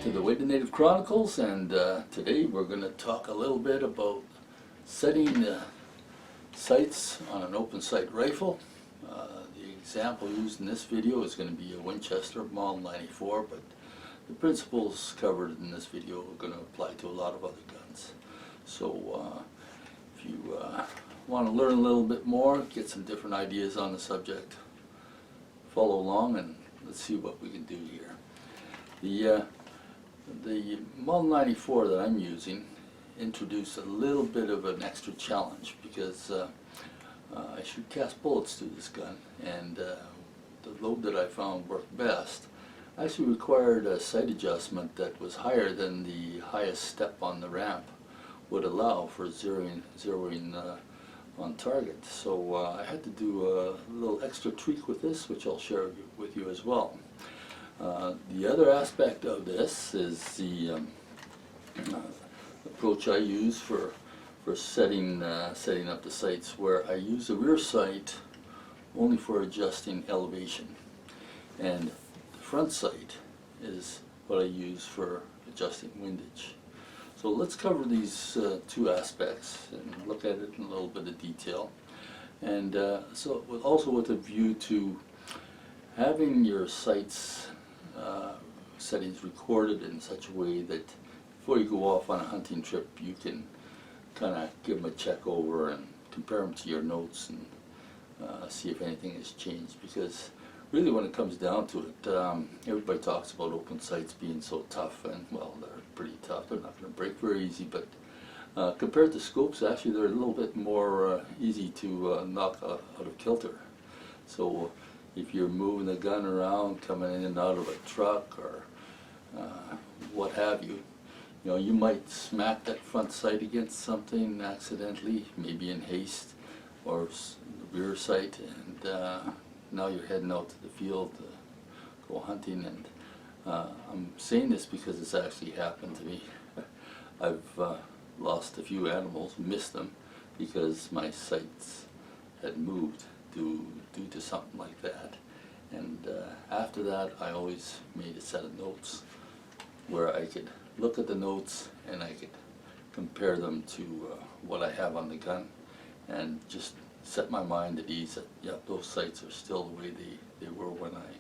to the Way to Native Chronicles, and today we're going to talk a little bit about setting sights on an open sight rifle. The example used in this video is going to be a Winchester Model 94, but the principles covered in this video are going to apply to a lot of other guns. So if you want to learn a little bit more, get some different ideas on the subject, follow along and let's see what we can do here. The Model 94 that I'm using introduced a little bit of an extra challenge because I shoot cast bullets to this gun, and the load that I found worked best actually required a sight adjustment that was higher than the highest step on the ramp would allow for zeroing on target. So I had to do a little extra tweak with this, which I'll share with you as well. The other aspect of this is the approach I use for setting up the sights, where I use the rear sight only for adjusting elevation, and the front sight is what I use for adjusting windage. So let's cover these two aspects and look at it in a little bit of detail, and also with a view to having your sights settings recorded in such a way that before you go off on a hunting trip you can kind of give them a check over and compare them to your notes and see if anything has changed. Because really, when it comes down to it, everybody talks about open sights being so tough, and well, they're pretty tough. They're not going to break very easy, but compared to scopes, actually they're a little bit more easy to knock out of kilter. So if you're moving the gun around, coming in and out of a truck or what have you, you might smack that front sight against something accidentally, maybe in haste, or the rear sight, and now you're heading out to the field to go hunting. And I'm saying this because it's actually happened to me. I've lost a few animals, missed them, because my sights had moved due to something like that. And after that, I always made a set of notes where I could look at the notes and I could compare them to what I have on the gun, and just set my mind at ease that, yep, those sights are still the way they were when I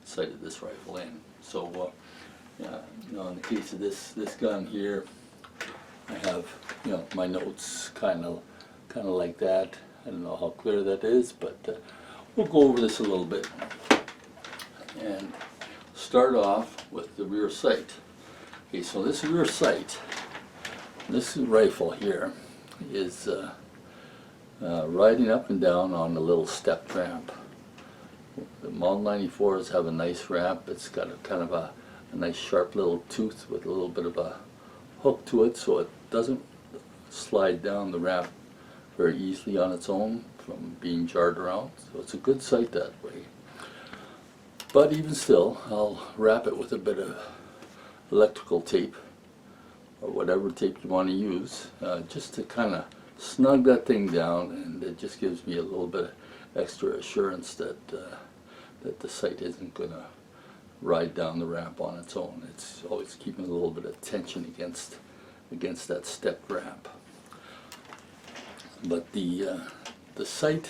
sighted this rifle in. So in the case of this gun here, I have my notes kind of like that. I don't know how clear that is, but we'll go over this a little bit and start off with the rear sight. Okay, so this rear sight, this rifle here is riding up and down on a little stepped ramp. The Model 94s have a nice ramp. It's got a kind of a nice sharp little tooth with a little bit of a hook to it, so it doesn't slide down the ramp very easily on its own from being jarred around. So it's a good sight that way. But even still, I'll wrap it with a bit of electrical tape or whatever tape you want to use, just to kind of snug that thing down, and it just gives me a little bit of extra assurance that that the sight isn't going to ride down the ramp on its own. It's always keeping a little bit of tension against that stepped ramp. But the sight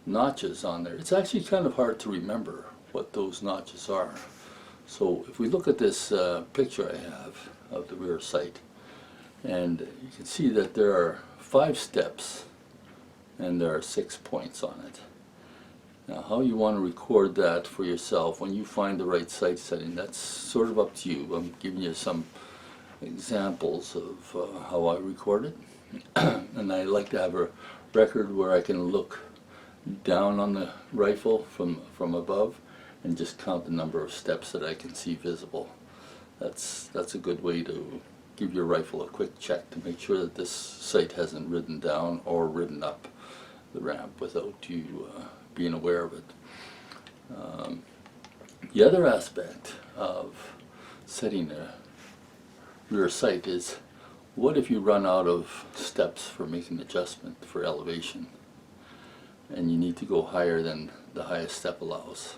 notches on there, it's actually kind of hard to remember what those notches are. So if we look at this picture I have of the rear sight, and you can see that there are 5 steps and there are 6 points on it. Now, how you want to record that for yourself when you find the right sight setting, that's sort of up to you. I'm giving you some examples of how I record it. And I like to have a record where I can look down on the rifle from above and just count the number of steps that I can see visible. That's a good way to give your rifle a quick check to make sure that this sight hasn't ridden down or ridden up the ramp without you being aware of it. The other aspect of setting a rear sight is, what if you run out of steps for making adjustment for elevation and you need to go higher than the highest step allows?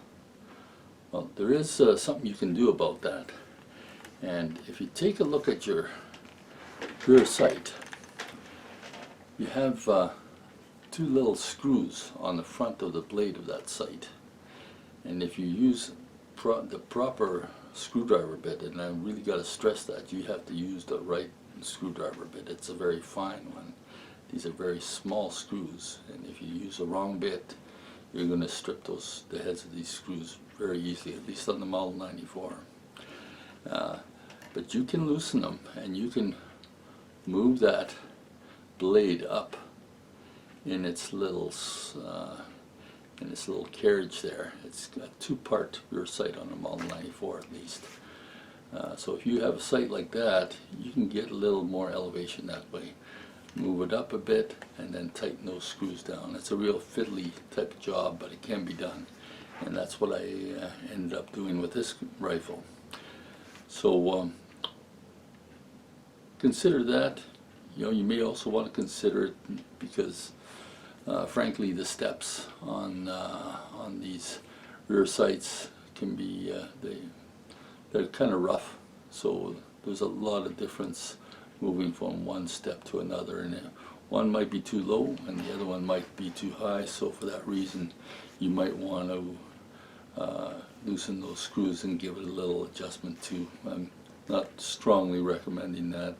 Well, there is something you can do about that, And if you take a look at your rear sight, you have two little screws on the front of the blade of that sight. And if you use the proper screwdriver bit, and I really got to stress that, you have to use the right screwdriver bit. It's a very fine one. These are very small screws, and if you use the wrong bit, you're going to strip the heads of these screws very easily, at least on the Model 94. But you can loosen them, and you can move that blade up in its little carriage there. It's got a two-part rear sight on a Model 94 at least. So if you have a sight like that, you can get a little more elevation that way. Move it up a bit and then tighten those screws down. It's a real fiddly type of job, but it can be done. And that's what I ended up doing with this rifle. So consider that. You may also want to consider it because frankly, the steps on these rear sights can be they're kind of rough. So there's a lot of difference moving from one step to another, and one might be too low and the other one might be too high. So for that reason, you might want to loosen those screws and give it a little adjustment too. I'm not strongly recommending that,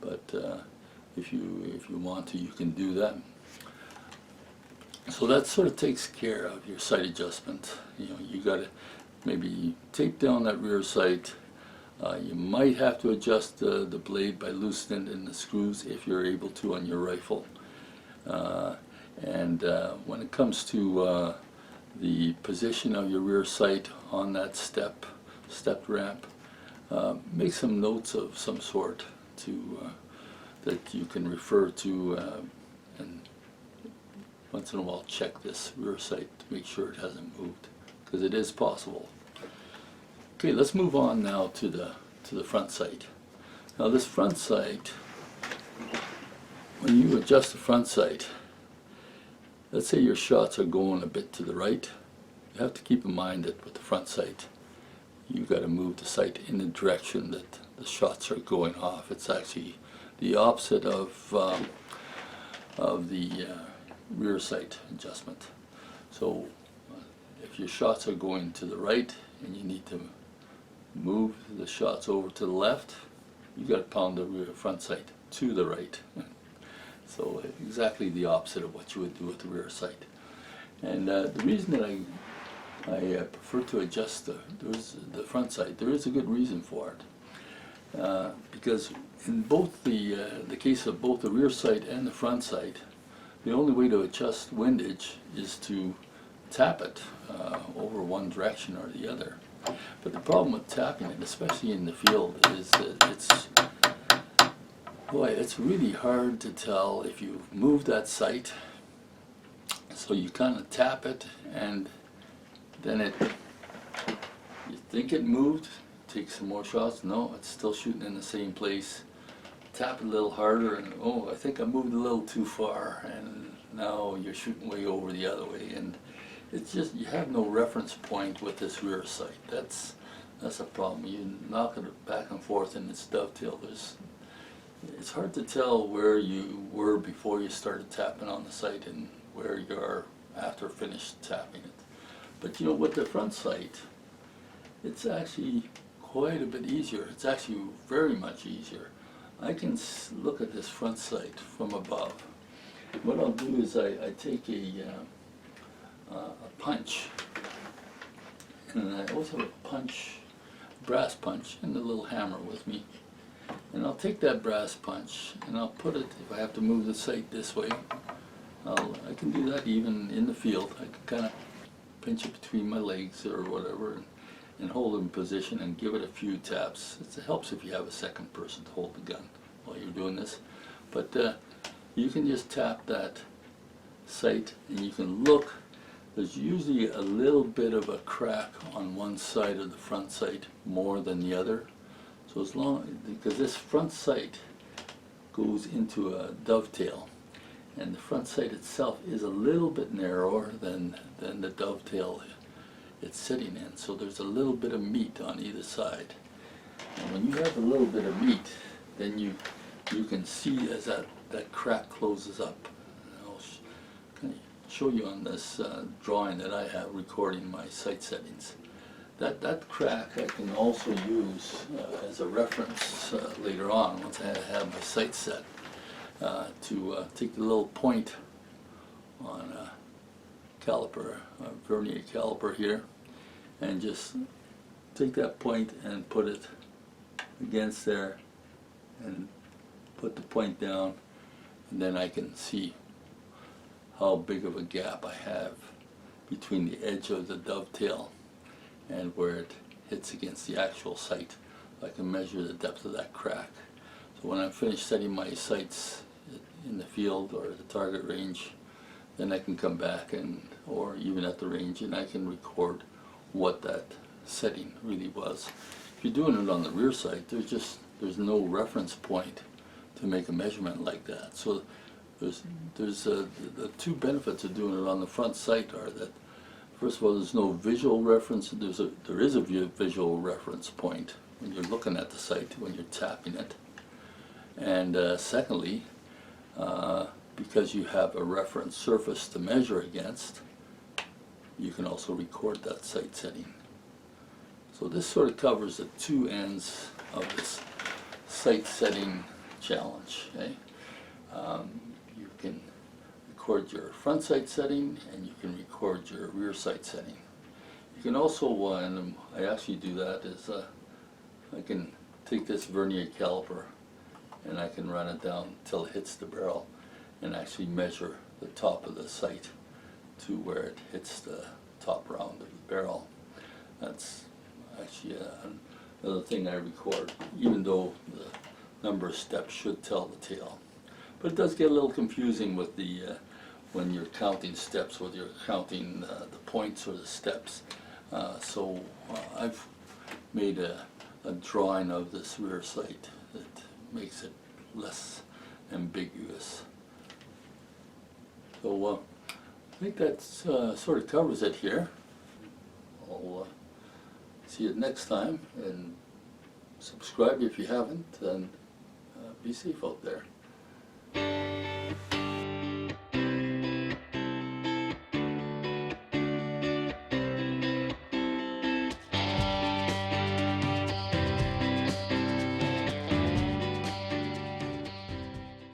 but if you want to, you can do that. So that sort of takes care of your sight adjustment. You got to maybe tape down that rear sight. You might have to adjust the blade by loosening it in the screws if you're able to on your rifle. And when it comes to the position of your rear sight on that stepped ramp, make some notes of some sort that you can refer to, and once in a while check this rear sight to make sure it hasn't moved, because it is possible. Okay, let's move on now to the front sight. Now this front sight, when you adjust the front sight, let's say your shots are going a bit to the right, you have to keep in mind that with the front sight, you've got to move the sight in the direction that the shots are going off. It's actually the opposite of the rear sight adjustment. So if your shots are going to the right and you need to move the shots over to the left, you got to pound the front sight to the right. So exactly the opposite of what you would do with the rear sight. And the reason that I prefer to adjust the front sight, there is a good reason for it. Because in both the case of both the rear sight and the front sight, the only way to adjust windage is to tap it over one direction or the other. But the problem with tapping it, especially in the field, is that it's really hard to tell if you move that sight. So you kind of tap it, and then you think it moved, take some more shots. No, it's still shooting in the same place. Tap it a little harder, and oh, I think I moved a little too far, and now you're shooting way over the other way. And it's just, you have no reference point with this rear sight. That's a problem. You knock it back and forth and it's dovetail. It's hard to tell where you were before you started tapping on the sight and where you are after finished tapping it. But with the front sight, it's actually quite a bit easier. It's actually very much easier. I can look at this front sight from above. What I'll do is I take a punch, and I also have a brass punch, and a little hammer with me. And I'll take that brass punch and I'll put it, if I have to move the sight this way, I can do that even in the field. I can kind of pinch it between my legs or whatever and hold it in position and give it a few taps. It helps if you have a second person to hold the gun while you're doing this. But you can just tap that sight and you can look. There's usually a little bit of a crack on one side of the front sight more than the other. So because this front sight goes into a dovetail, and the front sight itself is a little bit narrower than the dovetail it's sitting in. So there's a little bit of meat on either side. And when you have a little bit of meat, then you can see as that crack closes up. And I'll kind of show you on this drawing that I have recording my sight settings. That crack I can also use as a reference later on once I have my sight set to take the little point on a caliper, a vernier caliper here, and just take that point and put it against there and put the point down, and then I can see how big of a gap I have between the edge of the dovetail and where it hits against the actual sight. I can measure the depth of that crack. So when I'm finished setting my sights in the field or the target range, then I can come back or even at the range, and I can record what that setting really was. If you're doing it on the rear sight, there's no reference point to make a measurement like that. So there's the two benefits of doing it on the front sight are that, first of all, there's no visual reference. There is a visual reference point when you're looking at the sight, when you're tapping it. And secondly, because you have a reference surface to measure against, you can also record that sight setting. So this sort of covers the two ends of this sight setting challenge. Okay? You can record your front sight setting, and you can record your rear sight setting. You can also, and I actually do that, is I can take this vernier caliper and I can run it down until it hits the barrel and actually measure the top of the sight to where it hits the top round of the barrel. That's actually another thing I record, even though the number of steps should tell the tale. But it does get a little confusing with the when you're counting steps, whether you're counting the points or the steps. So I've made a drawing of this rear sight that makes it less ambiguous. So I think that sort of covers it here. I'll see you next time, and subscribe if you haven't, and be safe out there.